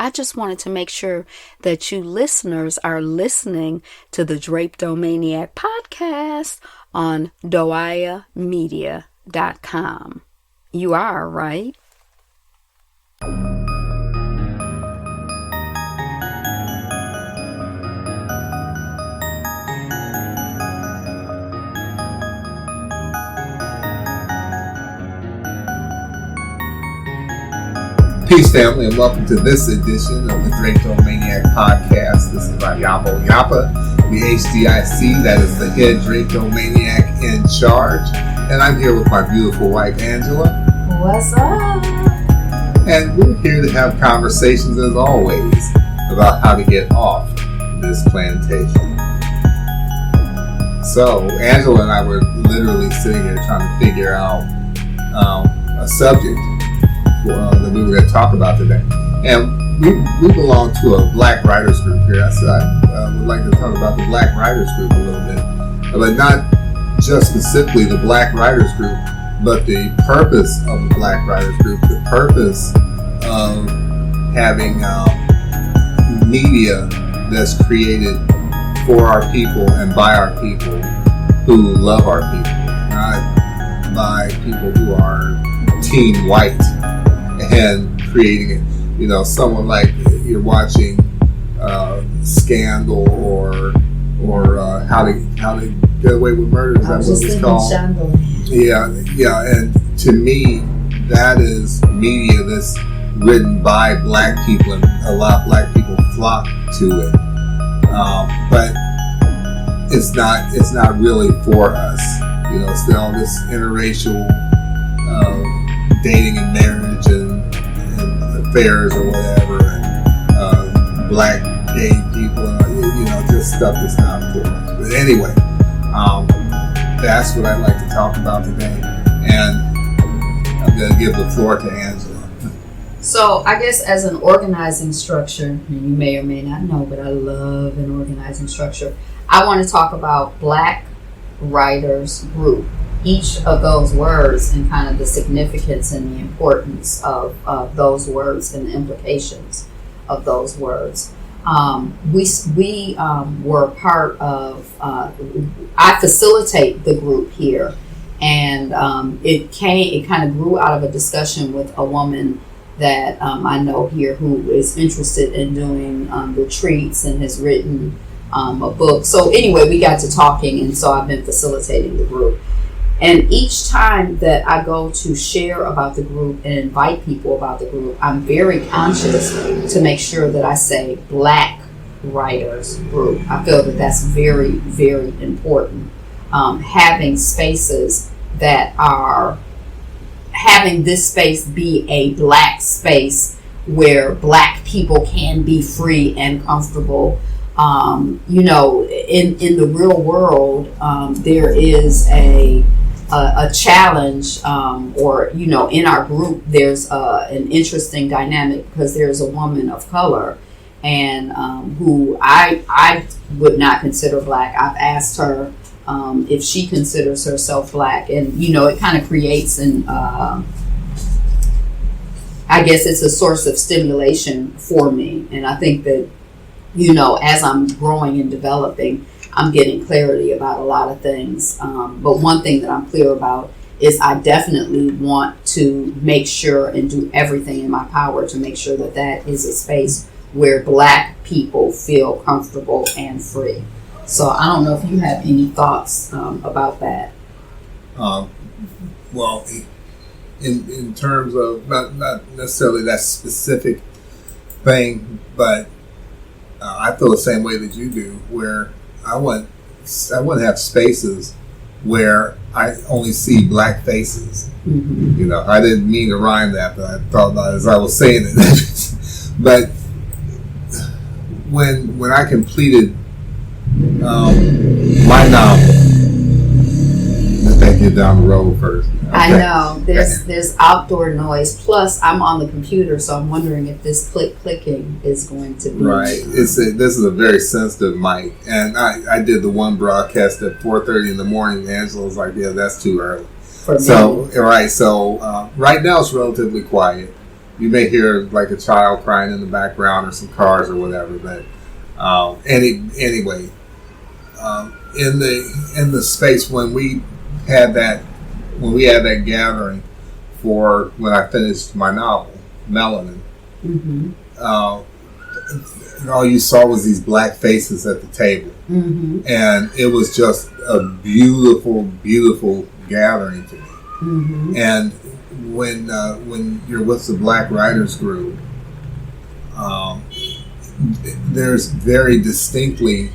I just wanted to make sure that you listeners are listening to the Drapedomaniac podcast on doayamedia.com. You are, right? Peace, family, and welcome to this edition of the Drapedomaniac podcast. This is by Yapa, the HDIC, that is the head Drapedomaniac in charge. And I'm here with my beautiful wife, Angela. What's up? And we're here to have conversations, as always, about how to get off this plantation. So, Angela and I were literally sitting here trying to figure out a subject that we were going to talk about today. And we belong to a Black Writers Group here. I said I would like to talk about the Black Writers Group a little bit. But not just specifically the Black Writers Group, but the purpose of the Black Writers Group, the purpose of having media that's created for our people and by our people who love our people, not by people who are team white and creating it. You know, someone like you're watching Scandal or How to Get Away with Murder. Is that what it's called? Yeah. And to me, that is media that's written by Black people, and a lot of Black people flock to it. But it's not really for us. You know, it's all this interracial dating and marriage and affairs or whatever, and Black gay people, just stuff that's not for us. But anyway, that's what I'd like to talk about today, and I'm going to give the floor to Angela. So I guess as an organizing structure, and you may or may not know, but I love an organizing structure. I want to talk about Black Writers Group. Each of those words and kind of the significance and the importance of those words and the implications of those words. We were part of, I facilitate the group here, and it kind of grew out of a discussion with a woman that I know here who is interested in doing retreats and has written a book. So anyway, we got to talking, and so I've been facilitating the group. And each time that I go to share about the group and invite people about the group, I'm very conscious to make sure that I say Black Writers Group. I feel that that's very, very important. Having spaces that are, having this space be a Black space where Black people can be free and comfortable. In the real world, there is a challenge, in our group, there's an interesting dynamic because there's a woman of color and who I would not consider Black. I've asked her if she considers herself Black, and it kind of creates I guess it's a source of stimulation for me, and I think that as I'm growing and developing, I'm getting clarity about a lot of things. But one thing that I'm clear about is I definitely want to make sure and do everything in my power to make sure that that is a space where Black people feel comfortable and free. So I don't know if you have any thoughts about that. Well, in terms of not necessarily that specific thing, but I feel the same way that you do, where I want to have spaces where I only see Black faces. Mm-hmm. I didn't mean to rhyme that, but I thought about it as I was saying it. But when I completed my novel, let's take it down the road first. Okay. I know there's outdoor noise. Plus, I'm on the computer, so I'm wondering if this clicking is going to be right. This is a very sensitive mic, and I did the one broadcast at 4:30 in the morning. Angela was like, "Yeah, that's too early." For me. So right now it's relatively quiet, you may hear like a child crying in the background or some cars or whatever. But anyway, in the space when we had that gathering for when I finished my novel, Melanin. Mm-hmm. All you saw was these black faces at the table, mm-hmm. and it was just a beautiful, beautiful gathering to me. Mm-hmm. And when you're with the Black Writers Group, there's very distinctly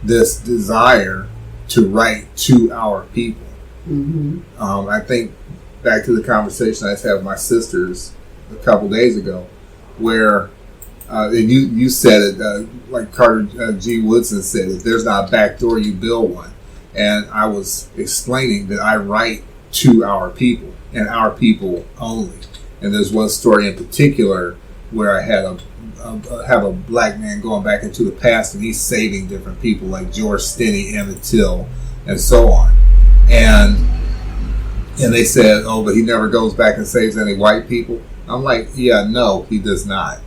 this desire to write to our people. Mm-hmm. I think back to the conversation I just had with my sisters a couple days ago, where and you said it like Carter G. Woodson said, if there's not a back door, you build one. And I was explaining that I write to our people and our people only. And there's one story in particular where I had have a black man going back into the past, and he's saving different people like George Stinney, Emmett Till, and so on. And they said, oh, but he never goes back and saves any white people. I'm like, yeah, no, he does not.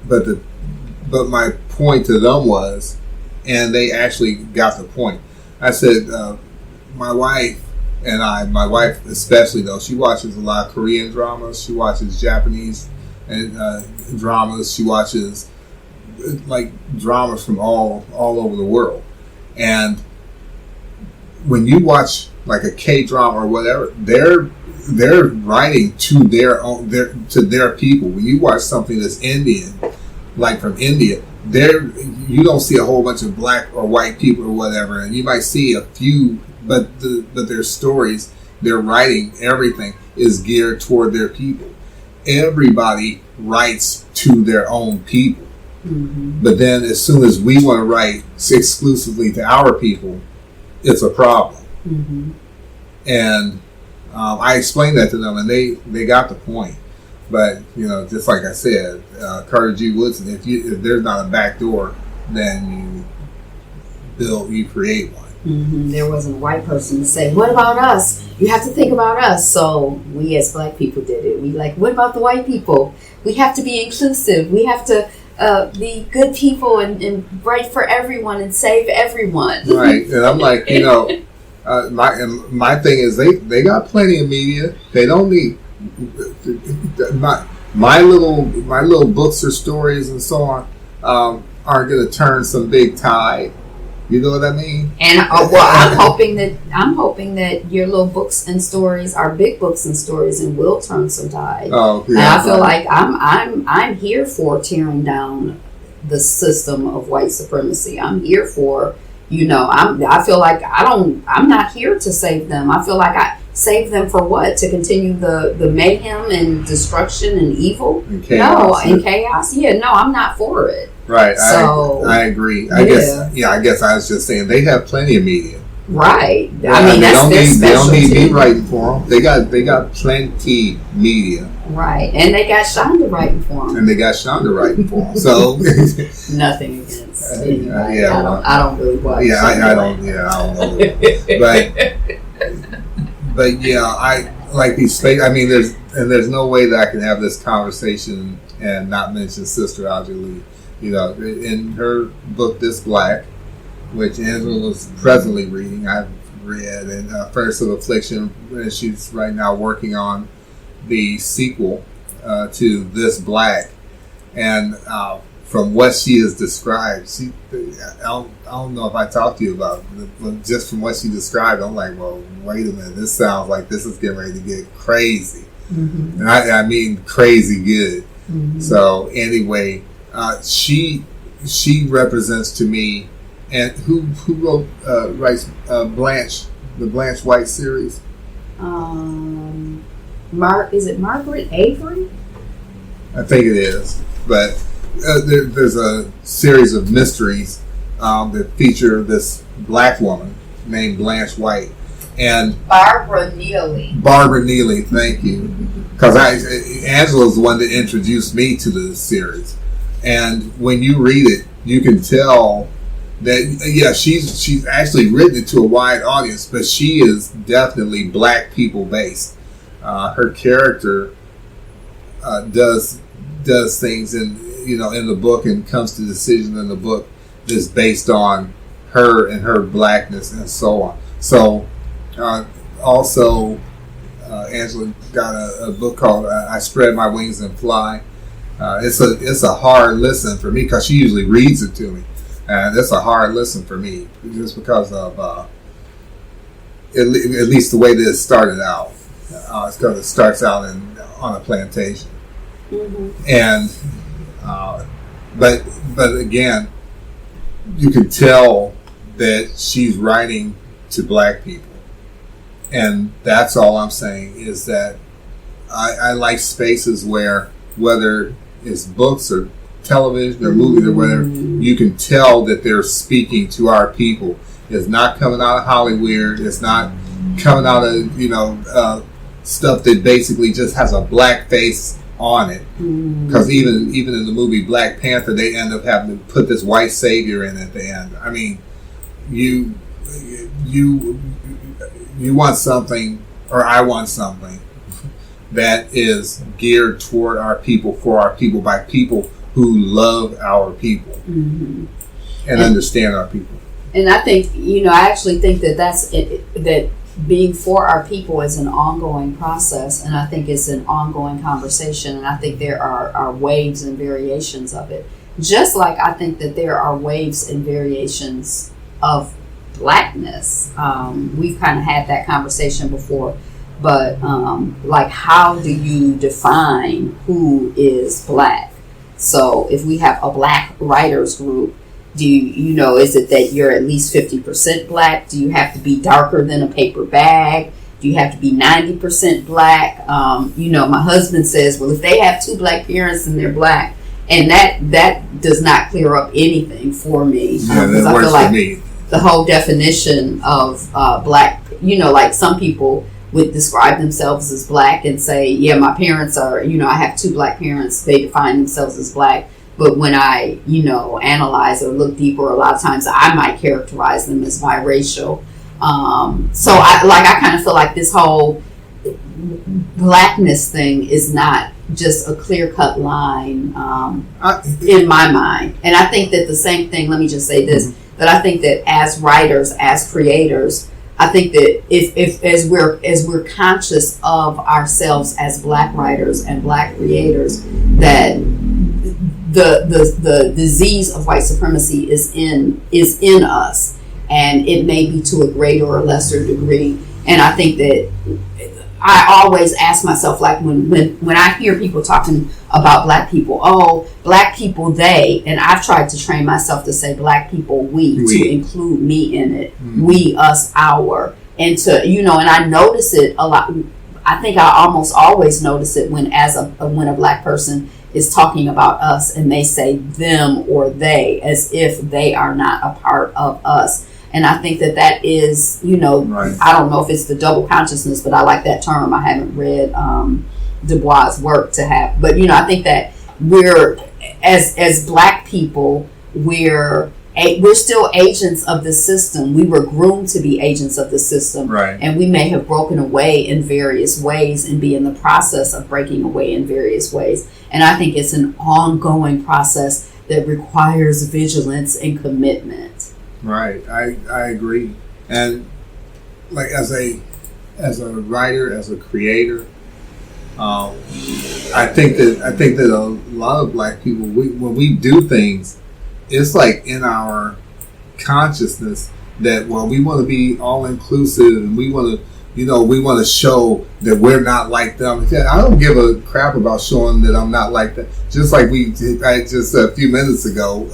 But my point to them was, and they actually got the point. I said, my wife especially though, she watches a lot of Korean dramas. She watches Japanese dramas. She watches like dramas from all over the world. And when you watch like a K-drama or whatever, they're writing to their people. When you watch something that's Indian, like from India, you don't see a whole bunch of black or white people or whatever, and you might see a few, but their stories, their writing, everything is geared toward their people. Everybody writes to their own people. Mm-hmm. But then as soon as we want to write exclusively to our people, it's a problem. Mm-hmm. And I explained that to them, and they got the point. But just like I said, Carter G. Woodson, if there's not a back door, then you create one. Mm-hmm. There wasn't a white person to say, what about us? You have to think about us. So we as black people did it. We what about the white people? We have to be inclusive. We have to be good people and write for everyone and save everyone. Right. And I'm like, my thing is they got plenty of media. They don't need my little books or stories and so on aren't going to turn some big tide. You know what I mean? And I'm hoping that your little books and stories are big books and stories and will turn some tide. Oh, yeah. And I feel like I'm here for tearing down the system of white supremacy. I'm here for I feel like I'm not here to save them. I feel like I save them for what? To continue the mayhem and destruction and evil? And chaos. No, and chaos. Yeah, no, I'm not for it. Right. So I agree. I guess I was just saying they have plenty of media. Right. Yeah, I mean, that's their specialty. They don't need me writing for them. They got plenty media. Right, and they got Shonda writing for them. So nothing against anybody. I don't really watch. Yeah, I don't know. But yeah, I like these space. I mean, there's no way that I can have this conversation and not mention Sister Ajali. In her book This Black, which Angela is presently reading, I've read, and Furnace of Affliction, and she's right now working on the sequel to This Black. And from what she has described, I don't know if I talked to you about it, but just from what she described, I'm like, well, wait a minute, this sounds like this is getting ready to get crazy. Mm-hmm. And I mean crazy good. Mm-hmm. So anyway, she represents to me, and who writes Blanche, the Blanche White series? Is it Margaret Avery? I think it is, but there's a series of mysteries that feature this black woman named Blanche White. And Barbara Neely, thank you. Because Angela's the one that introduced me to the series. And when you read it, you can tell that, she's actually written it to a wide audience, but she is definitely black people based. Her character does things in the book and comes to decisions in the book that's based on her and her blackness and so on. So also Angela got a book called I Spread My Wings and Fly. It's a hard listen for me because she usually reads it to me, and it's a hard listen for me just because of at least the way that it started out. It's because it starts out on a plantation, and but again, you can tell that she's writing to black people, and that's all I'm saying is that I like spaces where, whether it's books or television or movies or whatever, you can tell that they're speaking to our people. It's not coming out of Hollywood. It's not coming out of stuff that basically just has a black face on it. Because even in the movie Black Panther, they end up having to put this white savior in at the end. I mean, you want something, or I want something that is geared toward our people, for our people, by people who love our people and understand our people. And I think, I actually think that that's it, that being for our people is an ongoing process, and I think it's an ongoing conversation, and I think there are waves and variations of it. Just like I think that there are waves and variations of blackness. We've kind of had that conversation before, but like, how do you define who is black? So if we have a black writers group, do is it that you're at least 50% black? Do you have to be darker than a paper bag? Do you have to be 90% black? My husband says, well, if they have two black parents and they're black, and that does not clear up anything for me. Yeah, that works for me. The whole definition of black, like some people would describe themselves as black and say, yeah, my parents are, I have two black parents, they define themselves as black. But when I, analyze or look deeper, a lot of times I might characterize them as biracial. So I kind of feel like this whole blackness thing is not just a clear-cut line in my mind. And I think that the same thing, let me just say this, that I think that as writers, as creators, I think that if as we're conscious of ourselves as black writers and black creators, that the disease of white supremacy is in us, and it may be to a greater or lesser degree. And I think that I always ask myself, like when I hear people talking about black people, oh, black people, they, and I've tried to train myself to say black people, we. To include me in it, we, us, our, and to, and I notice it a lot. I think I almost always notice it when a black person is talking about us and they say them or they, as if they are not a part of us. And I think that is, right. I don't know if it's the double consciousness, but I like that term. I haven't read Du Bois' work to have, but I think that we're as black people, we're still agents of the system. We were groomed to be agents of the system, right. And we may have broken away in various ways and be in the process of breaking away in various ways. And I think it's an ongoing process that requires vigilance and commitment. Right, I agree. And like as a writer, as a creator, I think that a lot of black people, when we do things, it's like in our consciousness that, well, we want to be all inclusive and we want to show that we're not like them. I don't give a crap about showing that I'm not like that. Just like just a few minutes ago,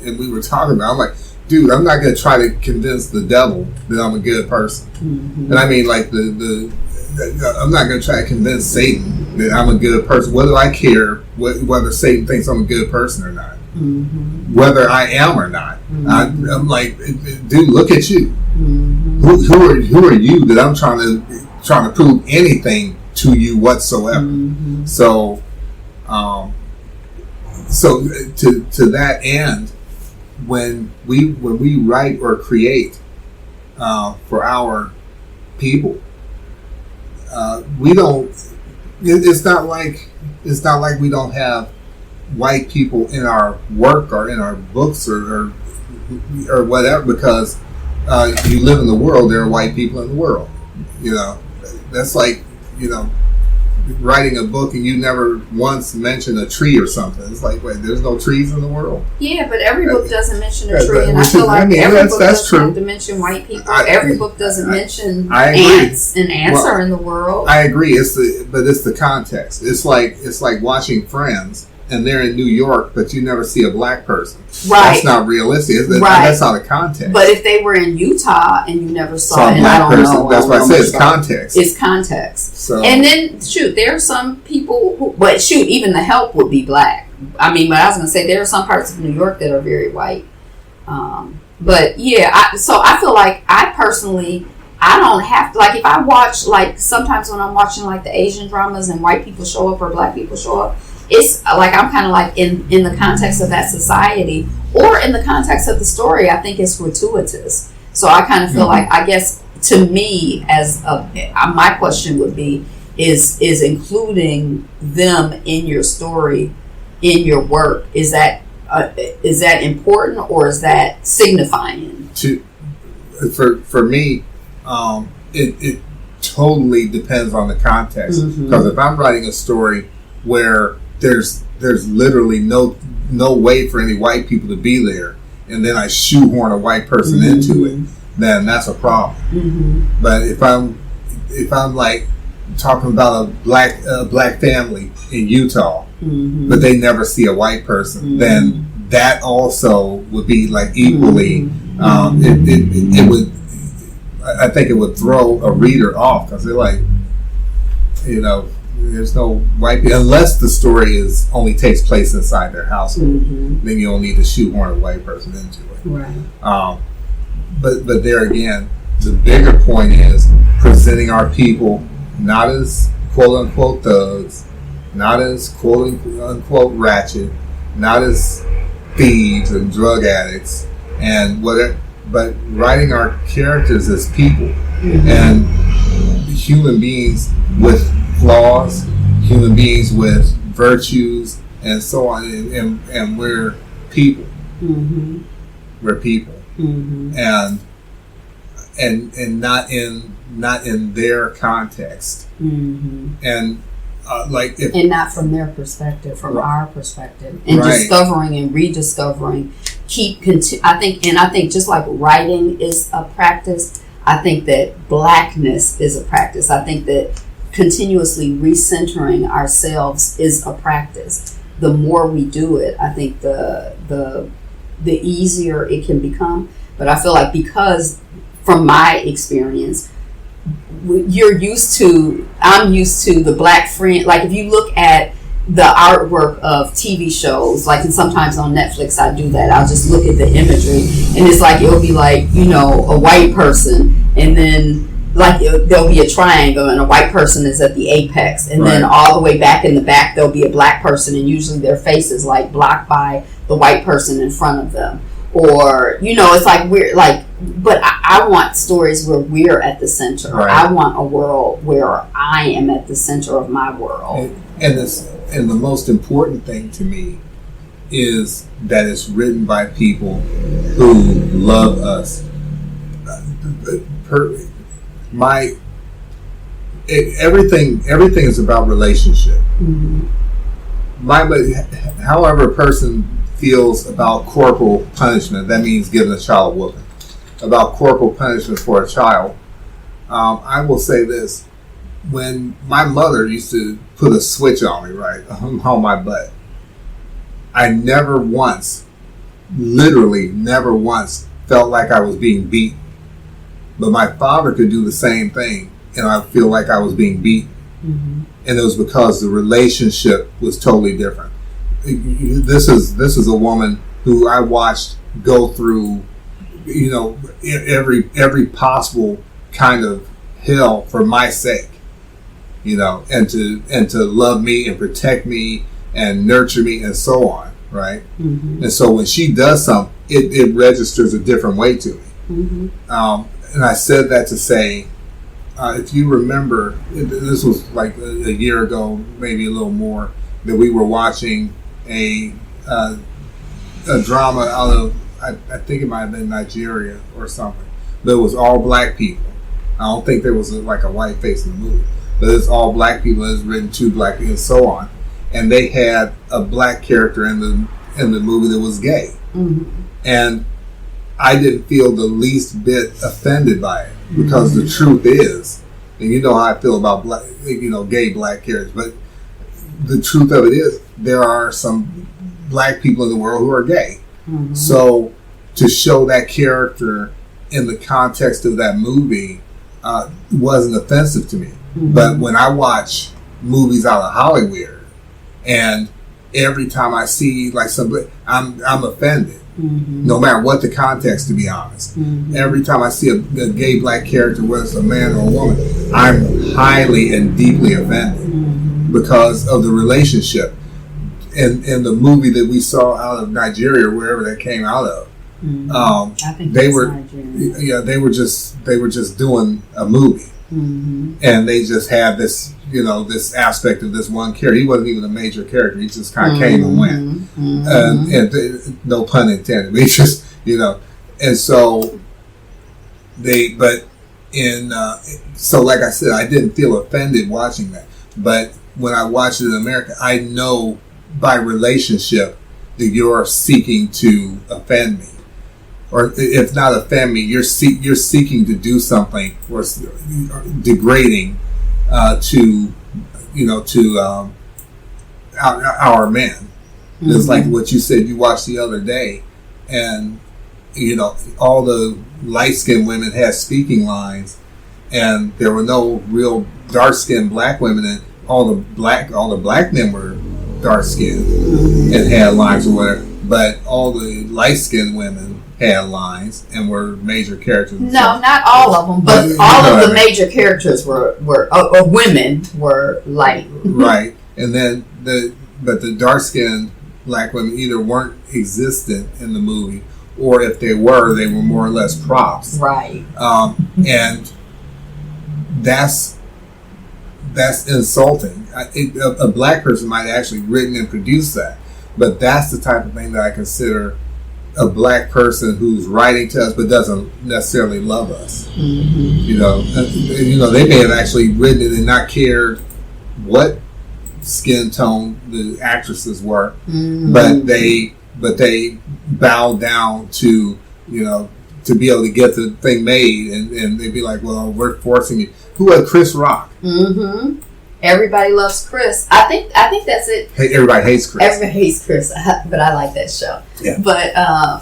and we were talking about, I'm like, dude, I'm not going to try to convince the devil that I'm a good person. Mm-hmm. And I mean, like I'm not going to try to convince Satan that I'm a good person. What do I care whether Satan thinks I'm a good person or not? Mm-hmm. Whether I am or not. Mm-hmm. I'm like, dude, look at you. Mm-hmm. Who are you that I'm trying to prove anything to you whatsoever? Mm-hmm. So to that end, when we write or create for our people, we don't. It's not like it's not like we don't have white people in our work or in our books or whatever, because you live in the world. There are white people in the world. That's like writing a book and you never once mention a tree or something. It's like, wait, there's no trees in the world? Yeah, but every book doesn't mention a tree, and I feel like every book doesn't have to mention white people. Every book doesn't mention ants, and ants are in the world. I agree. But it's the context. It's like watching Friends, and they're in New York, but you never see a black person. Right. That's not realistic. Right. That's not the context. But if they were in Utah and you never saw a black person, that's why I say it's context. It's context. So, and then, there are some people who, but even the help would be black. I mean, but I was going to say there are some parts of New York that are very white. But yeah, so I feel like I personally, I don't have to, like, if I watch, like, sometimes when I'm watching, like, the Asian dramas and white people show up or black people show up, it's like I'm kind of like in the context of that society or in the context of the story, I think it's gratuitous. So I kind of feel like, I guess, to me, my question would be, is including them in your story, in your work, is that important, or is that signifying? For me, it totally depends on the context. Because if I'm writing a story where there's literally no way for any white people to be there, and then I shoehorn a white person into it, then that's a problem. But if I'm like talking about a black family in Utah, but they never see a white person, then that also would be like equally. It would. I think it would throw a reader off, because they're like, there's no white people, unless the story only takes place inside their household. Then you don't need to shoehorn a white person into it. Right. But there again, the bigger point is presenting our people not as quote unquote thugs, not as quote unquote ratchet, not as thieves and drug addicts and whatever, but writing our characters as people and human beings with flaws, human beings with virtues, and so on, and we're people. We're people, and not in their context, and and not from their perspective, from our perspective, and discovering and rediscovering. I think just like writing is a practice, I think that blackness is a practice. I think that continuously recentering ourselves is a practice. The more we do it, I think the easier it can become. But I feel like, because from my experience, I'm used to the black friend. Like, if you look at the artwork of TV shows, like, and sometimes on Netflix I do that, I'll just look at the imagery, and it's like, it'll be like, a white person, and then like there'll be a triangle and a white person is at the apex, and then all the way back in the back there'll be a black person, and usually their face is like blocked by the white person in front of them. Or it's like we're like, but I want stories where we're at the center. I want a world where I am at the center of my world. And the most important thing to me is that it's written by people who love us. Everything is about relationship. However a person feels about corporal punishment, that means giving a child a whooping. About corporal punishment for a child, I will say this: when my mother used to put a switch on me, on my butt, I never once, literally never once, felt like I was being beaten. But my father could do the same thing, and I feel like I was being beaten. And it was because the relationship was totally different. This is a woman who I watched go through, every possible kind of hell for my sake, and to love me and protect me and nurture me and so on, right? And so when she does something, it registers a different way to me. And I said that to say, if you remember, this was like a year ago, maybe a little more, that we were watching a drama out of, I think it might have been Nigeria or something, but it was all black people. I don't think there was like a white face in the movie, but it's all black people. It's written to black people and so on, and they had a black character in the movie that was gay, and I didn't feel the least bit offended by it, because the truth is, and you know how I feel about black, gay black characters, but the truth of it is there are some black people in the world who are gay. So to show that character in the context of that movie wasn't offensive to me. But when I watch movies out of Hollywood, and every time I see like somebody, I'm offended. No matter what the context, to be honest. Every time I see a gay black character, whether it's a man or a woman, I'm highly and deeply offended because of the relationship. In the movie that we saw out of Nigeria, or wherever that came out of, I think they were just doing a movie, and they just had this this aspect of this one character. He wasn't even a major character. He just kind of came and went, and no pun intended. He just and so so like I said, I didn't feel offended watching that, but when I watched it in America, I know by relationship that you're seeking to offend me, or if not offend me, you're seeking to do something or degrading to our men. It's like what you said you watched the other day, and all the light-skinned women had speaking lines, and there were no real dark-skinned black women, and all the black men were dark-skinned and had lines or whatever, but all the light-skinned women had lines and were major characters. No, not all of them, but all of the major characters were women were light. Right, and then the dark-skinned black women either weren't existent in the movie, or if they were more or less props. Right. And that's insulting. A black person might have actually written and produced that, but that's the type of thing that I consider a black person who's writing to us but doesn't necessarily love us. They may have actually written it and not cared what skin tone the actresses were, but they bowed down to to be able to get the thing made, and they'd be like, well, we're forcing you. Who had Chris Rock? Everybody loves Chris. I think that's it. Hey, everybody hates Chris. Everybody hates Chris, but I like that show. Yeah. But I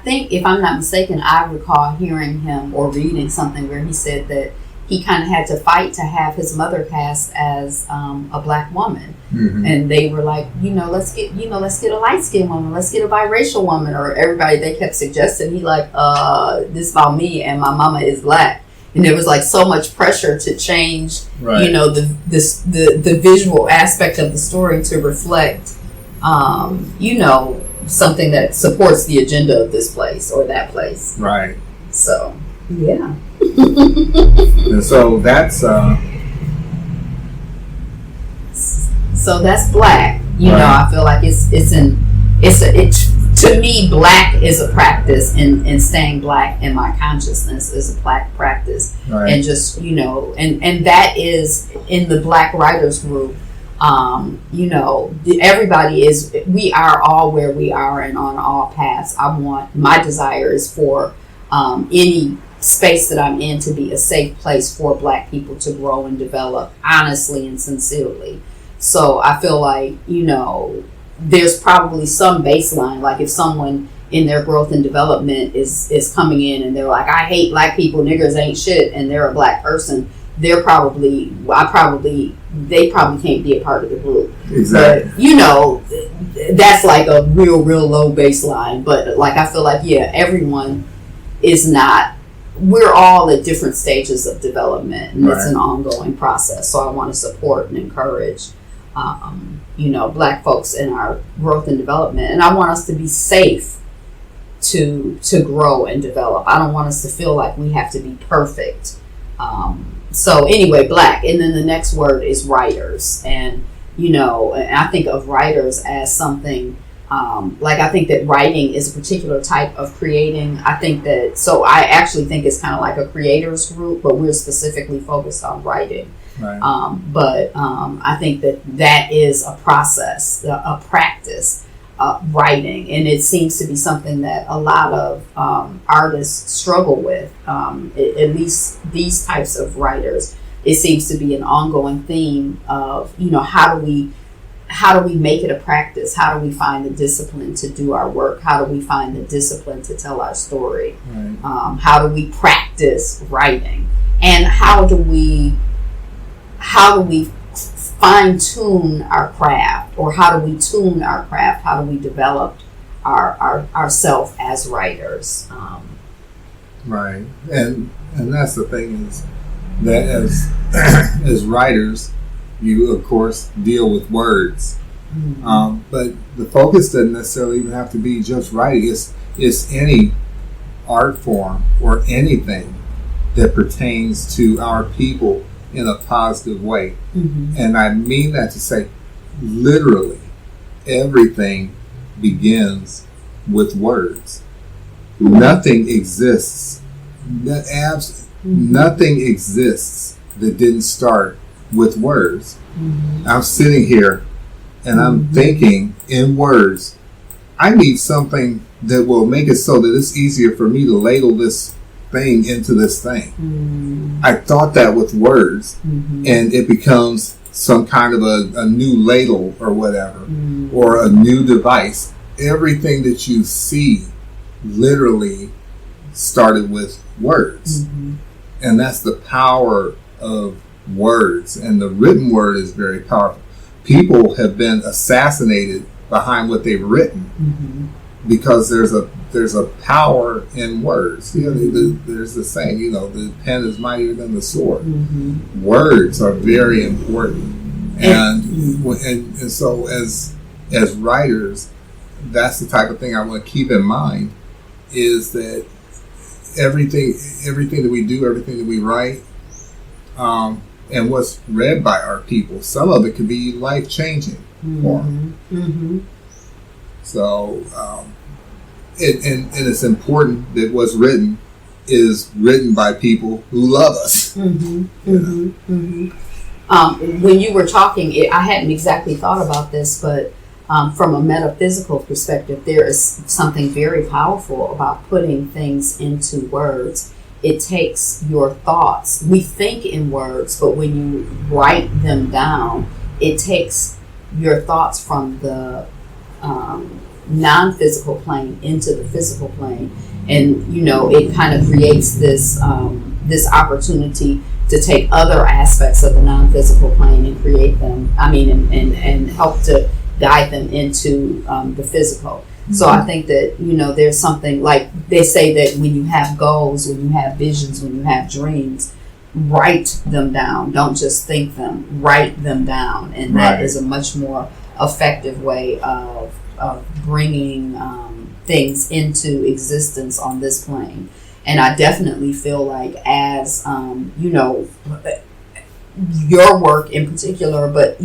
think, if I'm not mistaken, I recall hearing him or reading something where he said that he kind of had to fight to have his mother cast as a black woman, and they were like, let's get a light skinned woman, let's get a biracial woman, or everybody they kept suggesting. He like, this about me and my mama is black. And there was like so much pressure to change, the visual aspect of the story to reflect, something that supports the agenda of this place or that place. Right. So, yeah. And so that's black. I feel like to me, black is a practice, and staying black in my consciousness is a black practice. Right. And just, and that is in the Black Writers Group. We are all where we are and on all paths. My desire is for any space that I'm in to be a safe place for black people to grow and develop honestly and sincerely. So I feel like, there's probably some baseline, like if someone in their growth and development is coming in and they're like, I hate black people, niggers ain't shit, and they're a black person, they probably can't be a part of the group. Exactly. But that's like a real low baseline. But like, I feel like, everyone is not, we're all at different stages of development, and it's an ongoing process. So I want to support and encourage black folks in our growth and development, and I want us to be safe to grow and develop. I don't want us to feel like we have to be perfect. So anyway, black, and then the next word is writers, and and I think of writers as something, I think that writing is a particular type of creating. I actually think it's kind of like a creators group, but we're specifically focused on writing. Right. I think that is a process, a practice, writing, and it seems to be something that a lot of artists struggle with. At least these types of writers, it seems to be an ongoing theme of, how do we make it a practice? How do we find the discipline to do our work? How do we find the discipline to tell our story? Right. How do we practice writing? And how do we fine tune our craft, or how do we tune our craft? How do we develop ourselves as writers? Right. And that's the thing, is that as writers, you of course deal with words. Mm-hmm. But the focus doesn't necessarily even have to be just writing. It's any art form or anything that pertains to our people in a positive way. Mm-hmm. And I mean that to say, literally, everything begins with words. Mm-hmm. Nothing exists. Nothing exists that didn't start with words. Mm-hmm. I'm sitting here and I'm thinking in words. I need something that will make it so that it's easier for me to ladle this thing into this thing. Mm-hmm. I thought that with words, and it becomes some kind of a new ladle or whatever, or a new device. Everything that you see literally started with words. And that's the power of words. And the written word is very powerful. People have been assassinated behind what they've written, because there's a power in words. There's the saying, the pen is mightier than the sword. Words are very important, and so as writers, that's the type of thing I want to keep in mind, is that everything that we do, everything that we write, and what's read by our people, some of it could be life-changing for them. So, and it's important that what's written is written by people who love us. When you were talking, I hadn't exactly thought about this, but from a metaphysical perspective, there is something very powerful about putting things into words. It takes your thoughts. We think in words, but when you write them down, it takes your thoughts from the non-physical plane into the physical plane, and it kind of creates this opportunity to take other aspects of the non-physical plane and create them. And help to guide them into the physical. So I think that there's something, like they say that when you have goals, when you have visions, when you have dreams, write them down. Don't just think them. Write them down, and that is a much more effective way of bringing things into existence on this plane. And I definitely feel like, as your work in particular, but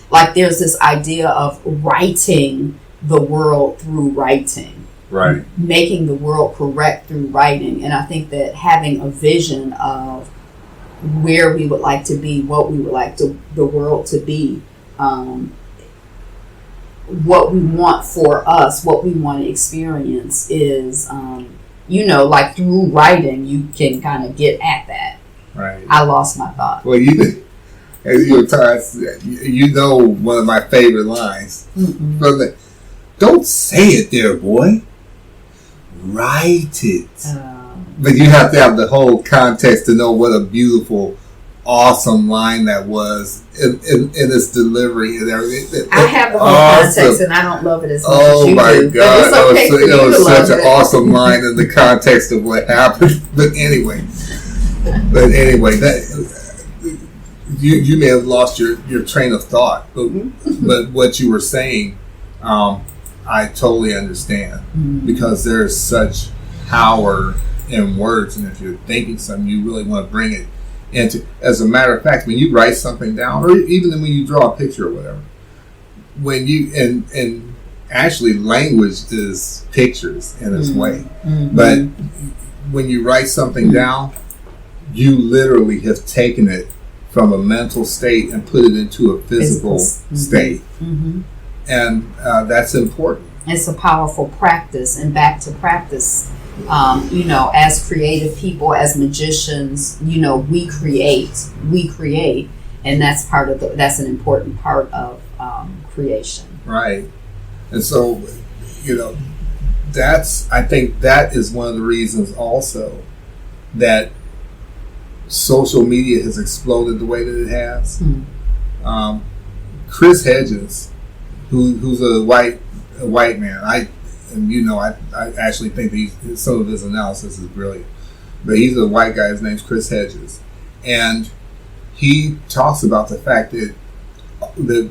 like there's this idea of writing the world through writing, right? Making the world correct through writing. And I think that having a vision of where we would like to be, what we would like the world to be, what we want for us, what we want to experience is, like through writing, you can kind of get at that. Right. I lost my thought. Well, as you were talking, one of my favorite lines from the, don't say it there, boy. Write it. But you have to have the whole context to know what a beautiful, awesome line that was in its delivery and everything. I have the whole context, and I don't love it as much as you do. Oh my God, it was such an awesome line in the context of what happened. But anyway, that you may have lost your train of thought, but what you were saying, I totally understand, because there's such power in words, and if you're thinking something, you really want to bring it into. As a matter of fact, when you write something down, or even when you draw a picture or whatever, when you and actually language is pictures in its way, but when you write something down, you literally have taken it from a mental state and put it into a physical state, and that's important. It's a powerful practice, and back to practice. As creative people, as magicians, we create, and that's that's an important part of creation. Right. And so, I think that is one of the reasons also that social media has exploded the way that it has. Chris Hedges, who's a white man, I actually think some of his analysis is brilliant, but he's a white guy. His name's Chris Hedges, and he talks about the fact that the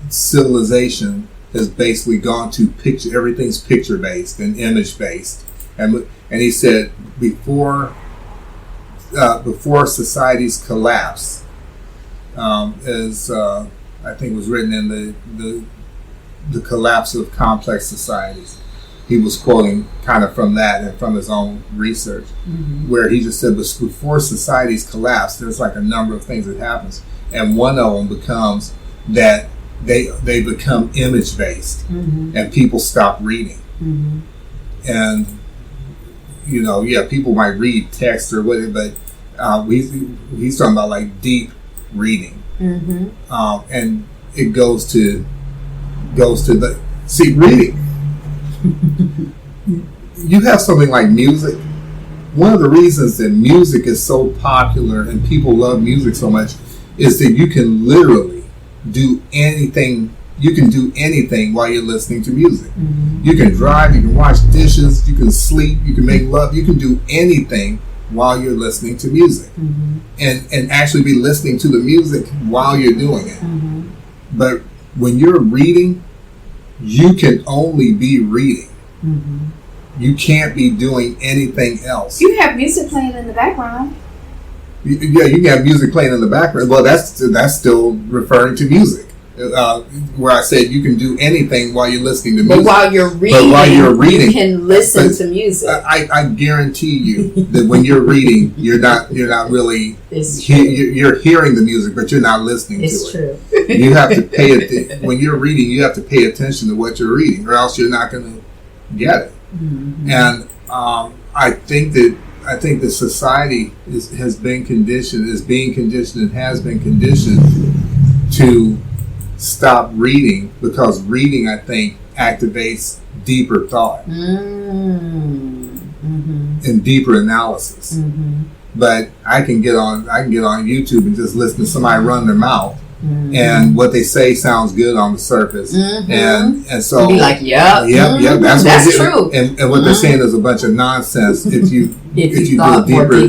civilization has basically gone to picture. Everything's picture based and image based, and he said before societies collapse, as I think was written in the collapse of complex societies. He was quoting kind of from that and from his own research, where he just said, before societies collapse, there's like a number of things that happens, and one of them becomes that they become image based, and people stop reading, and people might read text or whatever, but he's talking about like deep reading, and it goes to reading. You have something like music. One of the reasons that music is so popular and people love music so much is that you can literally do anything. You can do anything while you're listening to music. You can drive, you can wash dishes, you can sleep, you can make love, you can do anything while you're listening to music, and actually be listening to the music while you're doing it. But when you're reading, you can only be reading. You can't be doing anything else. You have music playing in the background. Yeah, you can have music playing in the background. Well, that's still referring to music. Where I said you can do anything while you're listening to music. But while you're reading, you can listen to music. I guarantee you that when you're reading, you're not really. You're hearing the music, but you're not listening to it. It's true. You have to pay when you're reading. You have to pay attention to what you're reading, or else you're not going to get it. And I think that society has been conditioned, is being conditioned, and has been conditioned to stop reading, because reading, I think, activates deeper thought and deeper analysis. But I can get on YouTube and just listen to somebody run their mouth, and what they say sounds good on the surface, and so you'd be like, that's true. And what they're saying is a bunch of nonsense if you do a deeper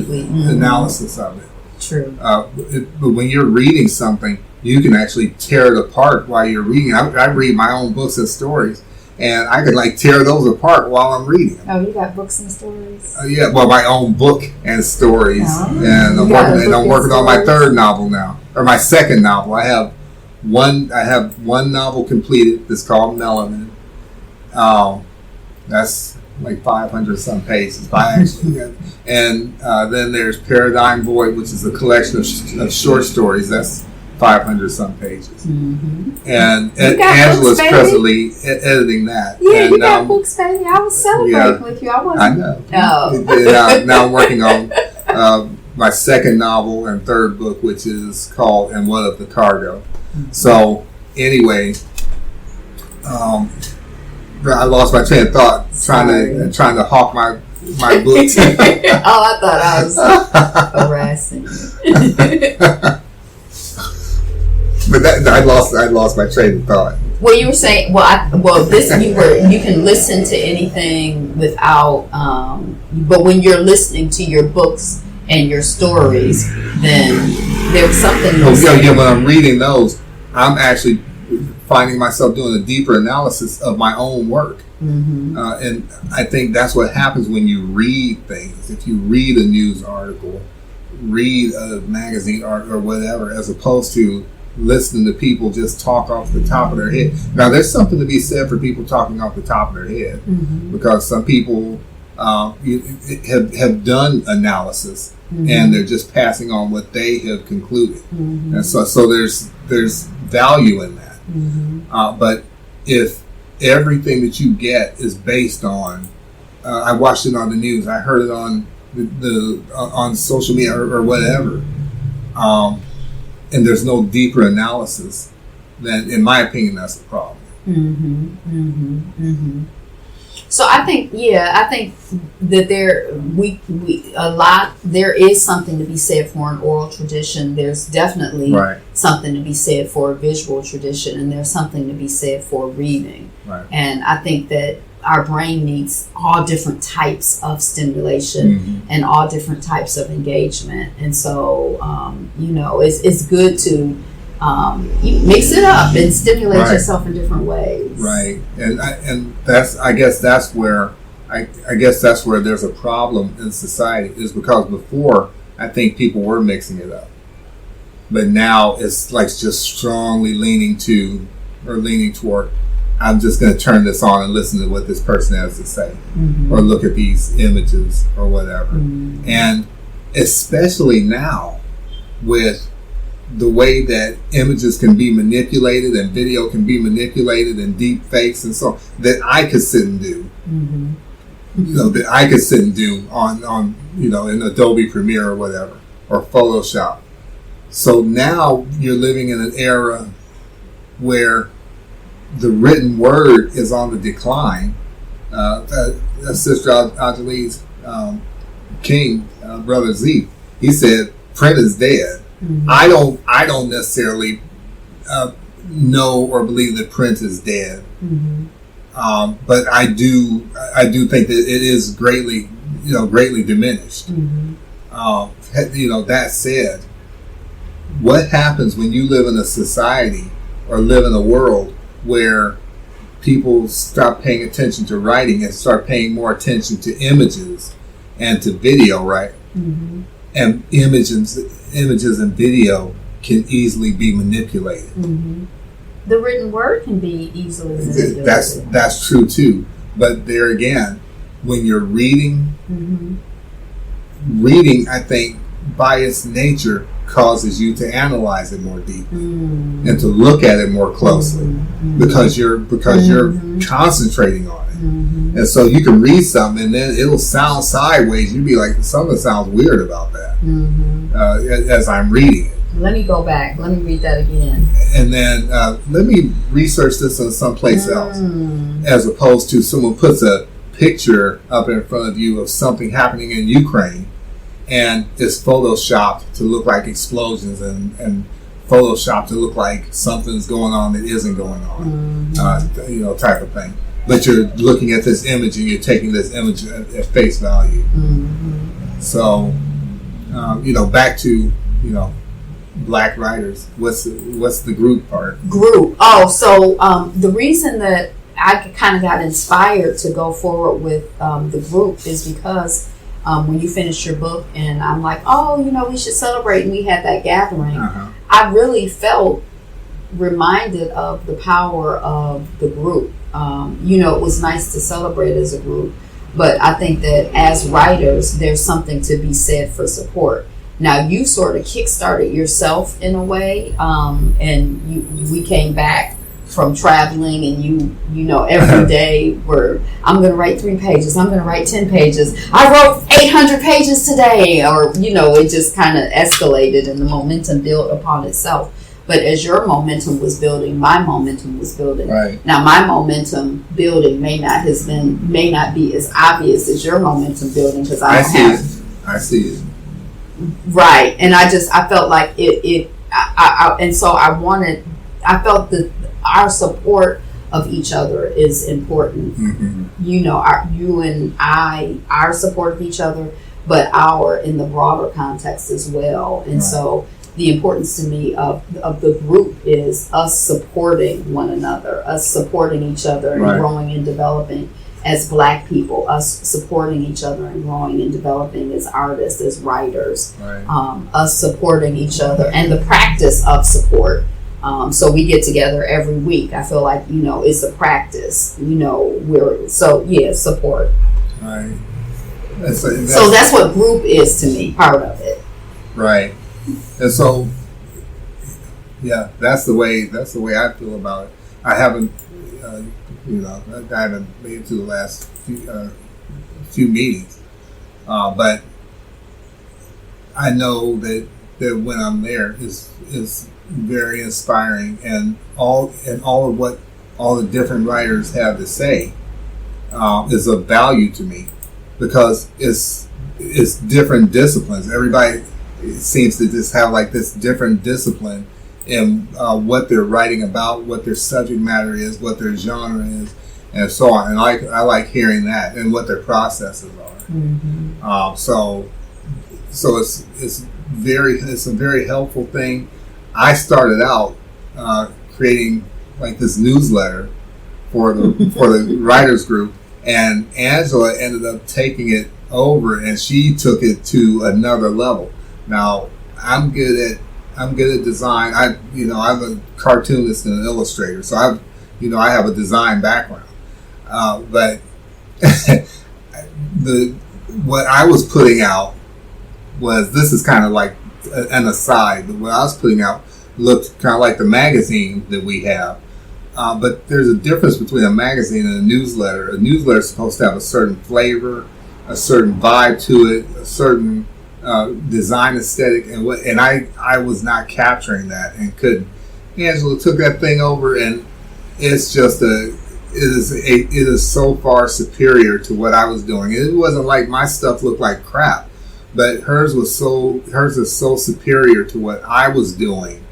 analysis of it. True. But when you're reading something, you can actually tear it apart while you're reading. I read my own books and stories, and I can tear those apart while I'm reading. Oh, you got books and stories? Yeah, well, my own book and stories, and I'm working on my third novel now, or my second novel. I have one novel completed. That's called Melanin. That's like 500 some pages by actually, and then there's Paradigm Void, which is a collection of short stories. That's 500 some pages, and Angela's presently editing that. Yeah, and, you got books, baby. I was celebrating with you. I know. Oh. Now I'm working on my second novel and third book, which is called "And What of the Cargo." So anyway, I lost my train of thought trying to hawk my books. Oh, I thought I was harassing you. But I lost my train of thought. Well, you were saying, you can listen to anything without, but when you're listening to your books and your stories, then there's something. When I'm reading those, I'm actually finding myself doing a deeper analysis of my own work, and I think that's what happens when you read things. If you read a news article, read a magazine or whatever, as opposed to listening to people just talk off the top of their head. Now, there's something to be said for people talking off the top of their head, because some people have done analysis, and they're just passing on what they have concluded, and so there's value in that. But if everything that you get is based on, I watched it on the news, I heard it on on social media or whatever, and there's no deeper analysis, then in my opinion that's the problem. So I think that there is something to be said for an oral tradition. There's definitely something to be said for a visual tradition, and there's something to be said for reading. And I think that our brain needs all different types of stimulation and all different types of engagement. And so, it's good to mix it up and stimulate yourself in different ways. And I guess that's where there's a problem in society, is because before I think people were mixing it up, but now it's like just strongly leaning toward, I'm just going to turn this on and listen to what this person has to say, or look at these images or whatever. And especially now with the way that images can be manipulated and video can be manipulated and deep fakes and so on, that I could sit and do, on in Adobe Premiere or whatever, or Photoshop. So now you're living in an era where the written word is on the decline. Sister Ajali's king, Brother Z, he said print is dead. I don't necessarily know or believe that print is dead, but I do think that it is greatly diminished. That said, what happens when you live in a society or live in a world where people stop paying attention to writing and start paying more attention to images and to video, right? And images and video can easily be manipulated. The written word can be easily manipulated. That's true too. But there again, when you're reading, I think by its nature causes you to analyze it more deeply and to look at it more closely, because you're concentrating on it. And so you can read something and then it'll sound sideways. You'd be like, something sounds weird about that as I'm reading it. Let me go back. Let me read that again. And then let me research this in someplace else, as opposed to someone puts a picture up in front of you of something happening in Ukraine, and it's photoshopped to look like explosions and photoshopped to look like something's going on that isn't going on, type of thing. But you're looking at this image and you're taking this image at face value. So, back to, Black writers. What's the group part? Group. Oh, so the reason that I kind of got inspired to go forward with the group is because when you finished your book and I'm like, we should celebrate, and we had that gathering, I really felt reminded of the power of the group. It was nice to celebrate as a group, but I think that as writers, there's something to be said for support. Now, you sort of kickstarted yourself in a way, and we came back from traveling, and every day I'm going to write 3 pages, I'm going to write 10 pages, I wrote 800 pages today, or it just kind of escalated and the momentum built upon itself. But as your momentum was building, my momentum was building. Right. Now, my momentum building may not be as obvious as your momentum building, because I see it. Right, and I felt like and so I felt that our support of each other is important. You and I, our support of each other, but in the broader context as well. And so the importance to me of the group is us supporting one another, us supporting each other and growing and developing as Black people, us supporting each other and growing and developing as artists, as writers, us supporting each other, and the practice of support So we get together every week. I feel like, it's a practice. Support. Right. So that's what group is to me, part of it. Right. And so, yeah, that's the way I feel about it. I haven't made it to the last few meetings, but I know that when I'm there is very inspiring, and all of what all the different writers have to say is of value to me, because it's different disciplines. Everybody seems to just have like this different discipline in what they're writing about, what their subject matter is, what their genre is, and so on. And I like hearing that and what their processes are. Mm-hmm. So it's a very helpful thing. I started out creating like this newsletter for the writers group, and Angela ended up taking it over, and she took it to another level. Now I'm good at design. I'm a cartoonist and an illustrator, so I have a design background. But what I was putting out this is kind of like an aside, but what I was putting out looked kind of like the magazine that we have. But there's a difference between a magazine and a newsletter. A newsletter is supposed to have a certain flavor, a certain vibe to it, a certain design aesthetic, and I was not capturing that and couldn't. Angela took that thing over, and it's just it is so far superior to what I was doing. It wasn't like my stuff looked like crap, but hers is so superior to what I was doing,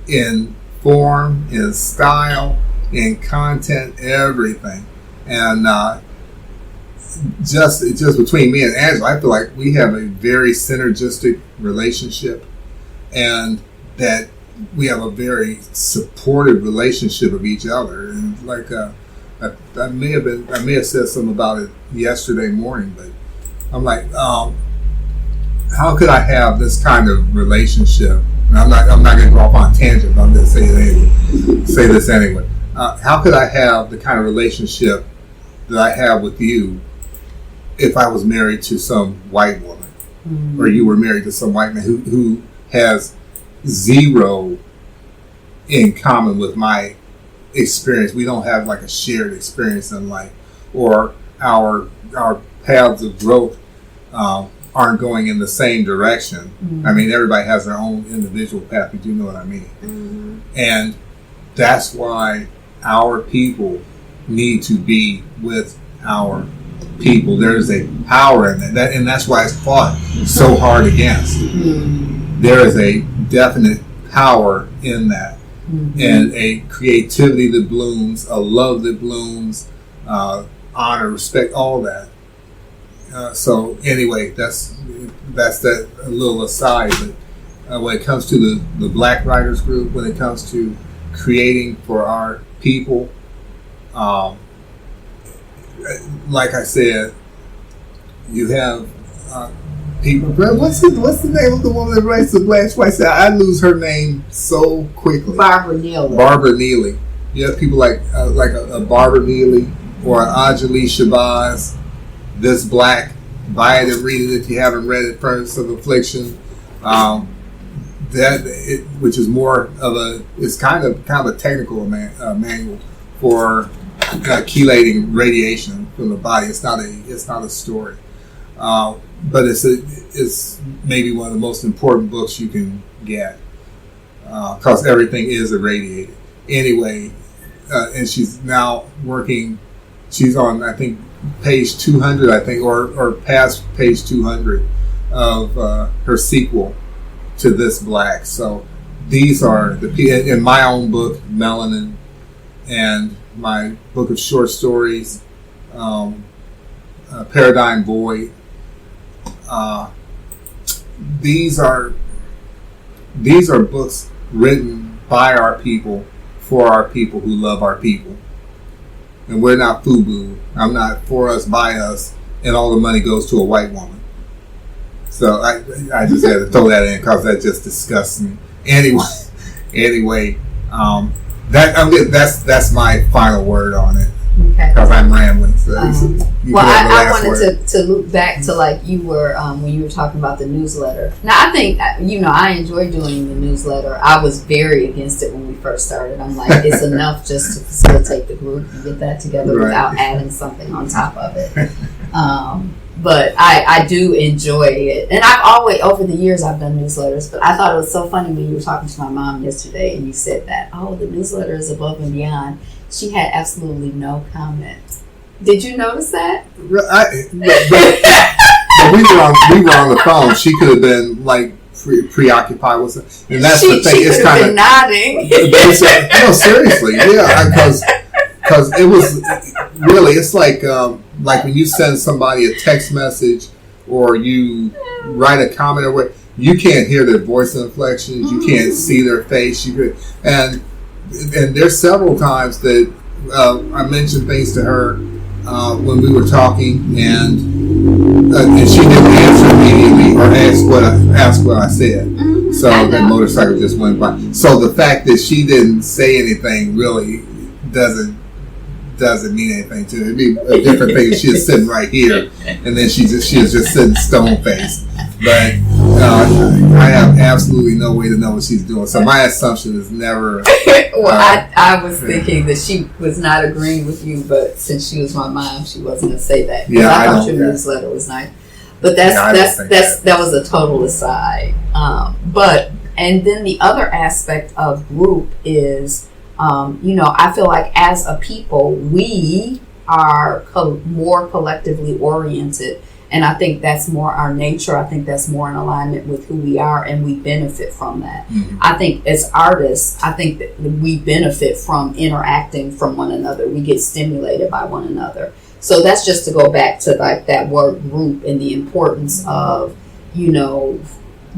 in form, in style, in content, everything. And just between me and Angela, I feel like we have a very synergistic relationship, and that we have a very supportive relationship of each other. And like I may have said something about it yesterday morning, but I'm like, how could I have this kind of relationship? And I'm not going to go off on a tangent, but I'm going to say this anyway. How could I have the kind of relationship that I have with you if I was married to some white woman, mm-hmm. or you were married to some white man who has zero in common with my experience? We don't have like a shared experience in life, or our paths of growth aren't going in the same direction. Mm-hmm. I mean, everybody has their own individual path, but you know what I mean. Mm-hmm. And that's why our people need to be with our people. There's a power in that, and that's why it's fought so hard against. Mm-hmm. There is a definite power in that, mm-hmm. and a creativity that blooms, a love that blooms, honor, respect, all that. So anyway, that's that a little aside. But when it comes to the Black Writers Group, when it comes to creating for our people, like I said, you have people. What's the name of the woman that writes the Black White? I lose her name so quickly. Barbara Neely. Barbara Neely. You have people like a Barbara Neely or an Ajali Shabazz. This Black. Buy it and read it if you haven't read it. Furnace of Affliction. Which is more of it's kind of a technical manual for chelating radiation from the body. It's not a story, but it's maybe one of the most important books you can get, because everything is irradiated anyway. And she's now working. She's on, I think, page 200, I think, or past page 200 of her sequel to This Black. So these are in my own book, Melanin, and my book of short stories, Paradigm Void. These are books written by our people for our people who love our people. And we're not FUBU. I'm not for us, by us, and all the money goes to a white woman. So I just had to throw that in because that just disgusts me. Anyway, Anyway, that's my final word on it. Okay. Because I'm rambling. So I wanted to loop back to like you were when you were talking about the newsletter. Now I think I enjoy doing the newsletter. I was very against it when we first started. I'm like, it's enough just to facilitate the group and get that together without adding something on top of it. But I do enjoy it, and I've always over the years I've done newsletters. But I thought it was so funny when you were talking to my mom yesterday and you said that the newsletter is above and beyond. She had absolutely no comment. Did you notice that? But we were on the phone. She could have been like preoccupied with it, and that's the thing. It's kind of nodding. No, seriously, yeah, because it was really. It's like when you send somebody a text message or you write a comment or what, you can't hear their voice inflections. You can't see their face. And there's several times that I mentioned things to her when we were talking, and she didn't answer immediately or ask what I said. So that motorcycle just went by. So the fact that she didn't say anything really doesn't mean anything to her. It'd be a different thing if she was sitting right here and then she was just sitting stone faced. But I have absolutely no way to know what she's doing. So my assumption is never. I was thinking that she was not agreeing with you, but since she was my mom, she wasn't going to say that. Yeah, I thought your newsletter was nice, but that was a total aside. And then the other aspect of group is, I feel like as a people we are more collectively oriented. And I think that's more our nature. I think that's more in alignment with who we are, and we benefit from that. Mm-hmm. I think as artists, I think that we benefit from interacting from one another. We get stimulated by one another. So that's just to go back to like that word group and the importance of,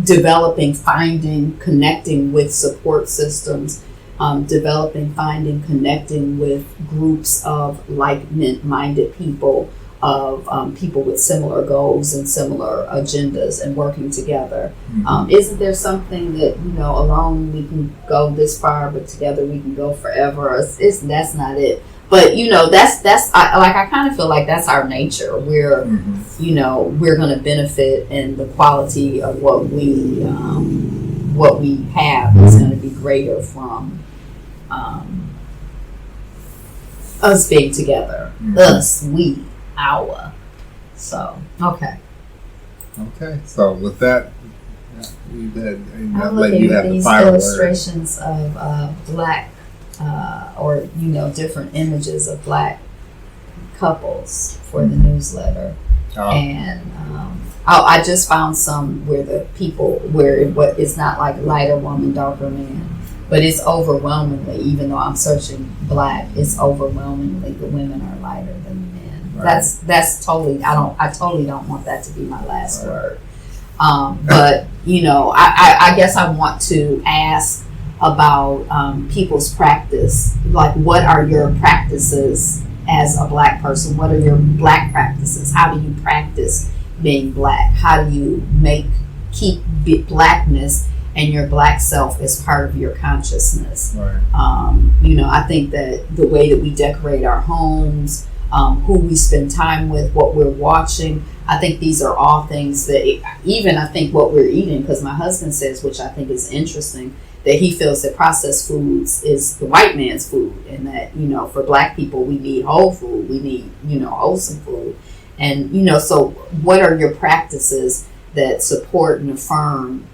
developing, finding, connecting with support systems, connecting with groups of like-minded people, of people with similar goals and similar agendas and working together. Mm-hmm. Isn't there something that, alone we can go this far, but together we can go forever? That's not it. But, I kind of feel like that's our nature. We're, we're going to benefit, and the quality of what we have is going to be greater from us being together. Mm-hmm. Us, we. Hour. So okay. So with that, I'm looking at these illustrations of black, or different images of black couples for the newsletter, and I just found some where it's not like lighter woman, darker man, but it's overwhelmingly, even though I'm searching black, it's overwhelmingly the women are lighter than the men. Right. That's totally. I totally don't want that to be my last word. But I guess I want to ask about people's practice. Like, what are your practices as a black person? What are your black practices? How do you practice being black? How do you keep blackness and your black self as part of your consciousness? Right. I think that the way that we decorate our homes, who we spend time with, what we're watching, I think these are all things that, even I think what we're eating, because my husband says, which I think is interesting, that he feels that processed foods is the white man's food, and that, for black people, we need whole food, we need, wholesome food. And, so what are your practices that support and affirm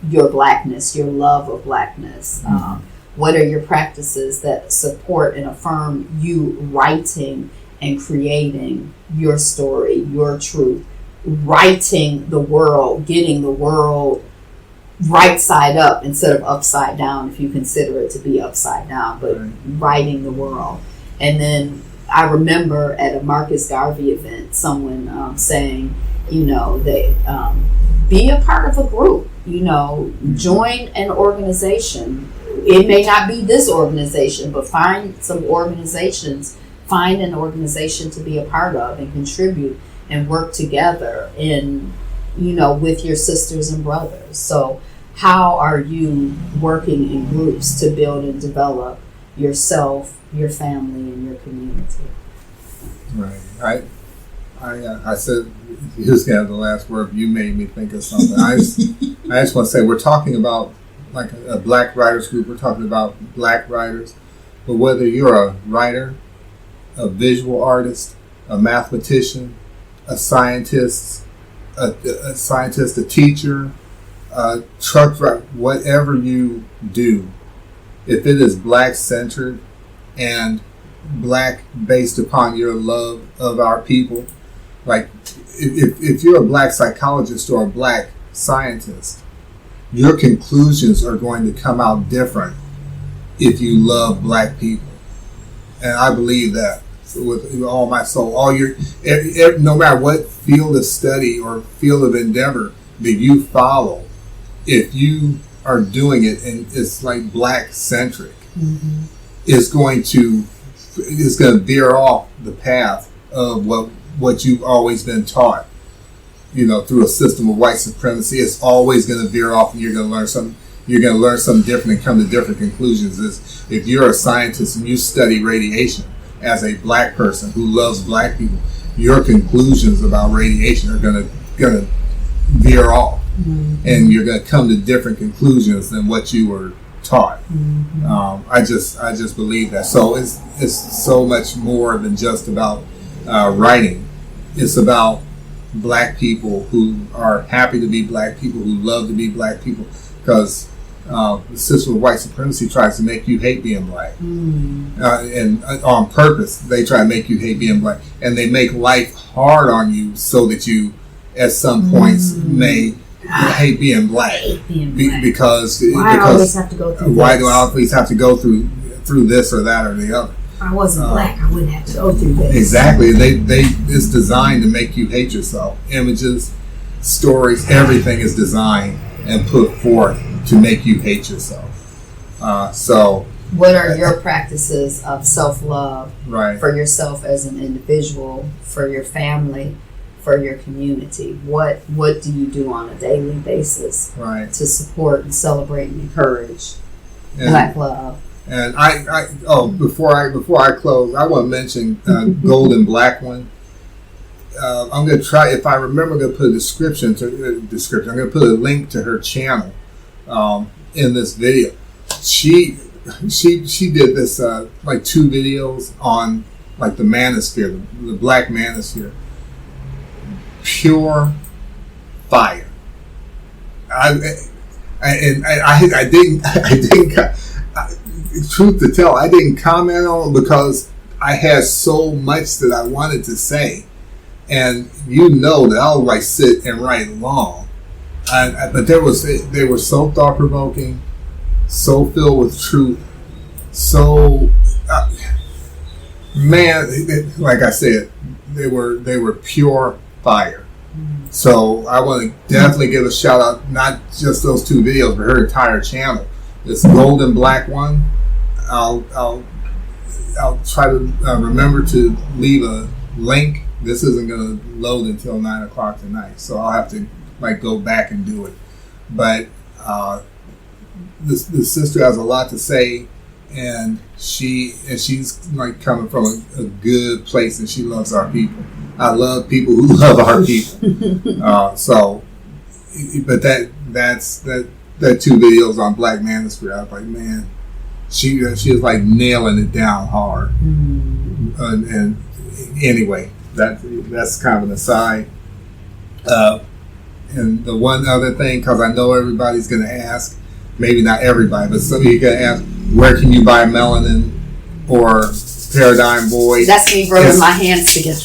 your blackness, your love of blackness? Mm-hmm. What are your practices that support and affirm you writing and creating your story, your truth, writing the world, getting the world right side up instead of upside down, if you consider it to be upside down, but writing the world. And then I remember at a Marcus Garvey event, someone saying, that be a part of a group, join an organization. It may not be this organization, but find some organizations. Find an organization to be a part of and contribute and work together with your sisters and brothers. So how are you working in groups to build and develop yourself, your family, and your community? Right. I said you was gonna have the last word. You made me think of something. I just want to say we're talking about like a black writers group. We're talking about black writers, but whether you're a writer, a visual artist, a mathematician, a scientist, a teacher, a truck driver, whatever you do, if it is black centered and black based upon your love of our people, like if you're a black psychologist or a black scientist, your conclusions are going to come out different if you love black people. And I believe that with all my soul. No matter what field of study or field of endeavor that you follow, if you are doing it and it's like black centric, mm-hmm. it's going to veer off the path of what you've always been taught. Through a system of white supremacy, it's always going to veer off, and you're going to learn something. You're going to learn something different and come to different conclusions. If you're a scientist and you study radiation as a black person who loves black people, your conclusions about radiation are going to veer off, mm-hmm. and you're going to come to different conclusions than what you were taught. Mm-hmm. I just believe that. So it's so much more than just about writing. It's about black people who are happy to be black people, who love to be black people, because the system of white supremacy tries to make you hate being black. And on purpose, they try to make you hate being black. And they make life hard on you so that you, at some points, may hate being black. Because why do I always have to go through why do I always have to go through this or that or the other? If I wasn't black, I wouldn't have to go through this. Exactly. It's designed to make you hate yourself. Images, stories, everything is designed and put forth to make you hate yourself. So what are your practices of self-love, right, for yourself as an individual, for your family, for your community? What do you do on a daily basis, right, to support and celebrate and encourage black love? And before I close, I want to mention Golden Black One. I'm going to try, if I remember, I'm going to put a description. I'm going to put a link to her channel in this video. She did this like 2 videos on like the manosphere, the black manosphere. Pure fire. I didn't. Truth to tell, I didn't comment on it because I had so much that I wanted to say, and that I'll like sit and write long. But they were so thought provoking, so filled with truth, so like I said, they were pure fire. So I want to definitely give a shout out, not just those 2 videos, but her entire channel. This Golden Black One. I'll try to remember to leave a link. This isn't going to load until 9 o'clock tonight, so I'll have to like go back and do it. But the sister has a lot to say, and she's like coming from a good place, and she loves our people. I love people who love our people. But that's 2 videos on Black Manosphere. I was like, man, she was like nailing it down hard. And anyway, that's kind of an aside. And the one other thing, because I know everybody's going to ask, maybe not everybody, but some of you going to ask, where can you buy Melanin or Paradigm Boy? That's me rubbing my hands together.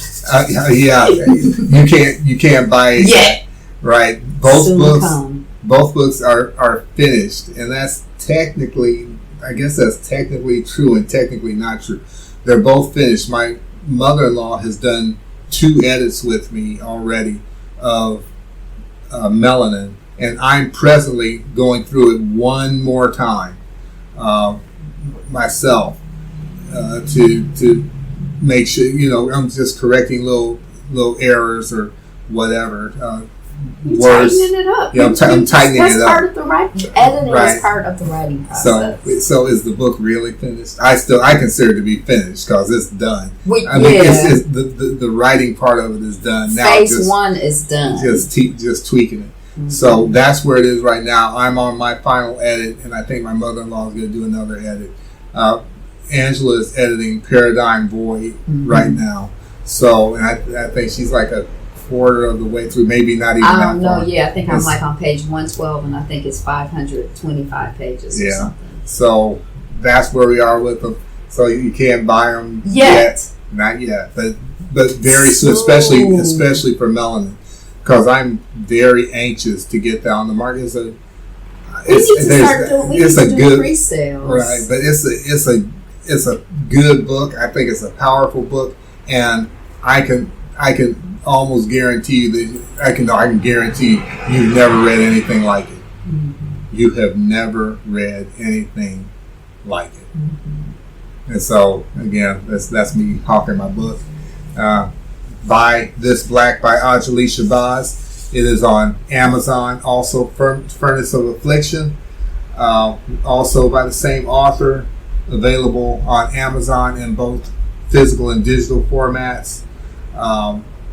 Yeah, you can't buy it yet, right? Both books are finished, and that's technically, I guess that's technically true and technically not true. They're both finished. My mother-in-law has done 2 edits with me already of Melanin, and I'm presently going through it one more time myself to make sure, I'm just correcting little errors or whatever. You're words. tightening it up. Yeah, I'm tightening That's it part up. of the writing. Editing Right. is part of the writing process. So is the book really finished? I consider it to be finished because it's done. I mean, it's the writing part of it is done now. Phase 1 is done. Just tweaking it. Mm-hmm. So that's where it is right now. I'm on my final edit, and I think my mother-in-law is going to do another edit. Angela is editing Paradigm Void right now. So, and I think she's like a quarter of the way through, maybe not even I that don't know. far. Yeah, I think I'm like on page 112, and I think it's 525 pages or something. So that's where we are with them. So you can't buy them yet. Not yet, but very soon, especially for Melanin, because I'm very anxious to get that on the market. It's a good pre-sales, right? But it's a good book. I think it's a powerful book, and I can almost guarantee you that I can guarantee you've never read anything like it. Mm-hmm. You have never read anything like it. Mm-hmm. And so again, that's me hawking my book. Buy This Black by Ajali Shabazz. It is on Amazon. Also, Furnace of Affliction. Also by the same author. Available on Amazon in both physical and digital formats.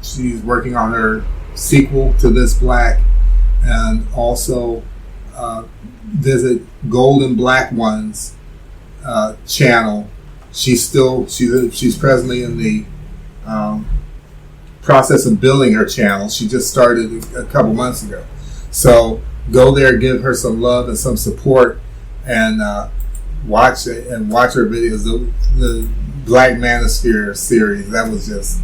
She's working on her sequel to This Black, and also visit Golden Black One's channel. She's presently in the process of building her channel. She just started a couple months ago. So go there, give her some love and some support, and watch her videos. The Black Manosphere series, that was just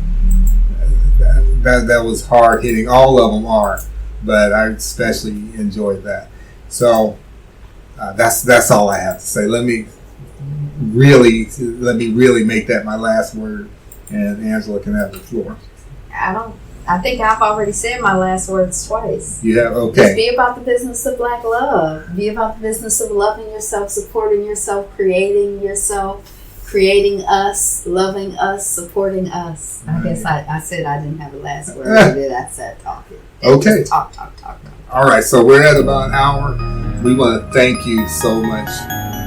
that was hard hitting. All of them are, but I especially enjoyed that. So that's all I have to say. Let me really make that my last word, and Angela can have the floor. I think I've already said my last words twice. You have? Okay. Just be about the business of Black love. Be about the business of loving yourself, supporting yourself, creating us, loving us, supporting us. I guess I said I didn't have a last word, but then I said talking. Okay. Just talk. All right, so we're at about an hour. We want to thank you so much,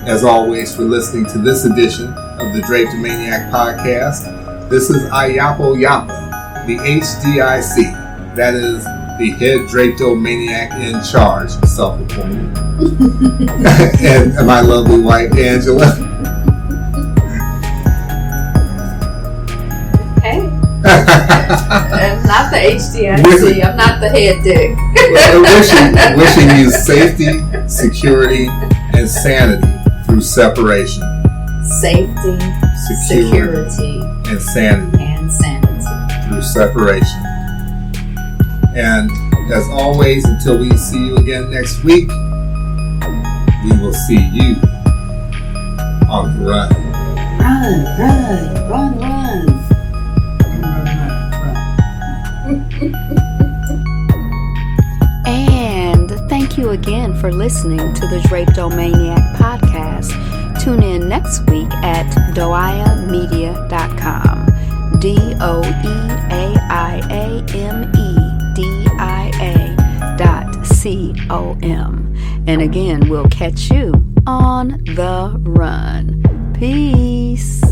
as always, for listening to this edition of the Draped Maniac podcast. This is Ayapo Yapa, the HDIC. That is the head Draptomaniac in charge, self-appointed. And my lovely wife, Angela. Hey. I'm not the HDIC. I'm not the head dick. wishing you safety, security, and sanity through separation. Safety, security, and sanity. Through separation. And as always, until we see you again next week, we will see you on the run. Run. And thank you again for listening to the Draptomaniac podcast. Tune in next week at doiamedia.com. DOIAMEDIA.com. And again, we'll catch you on the run. Peace.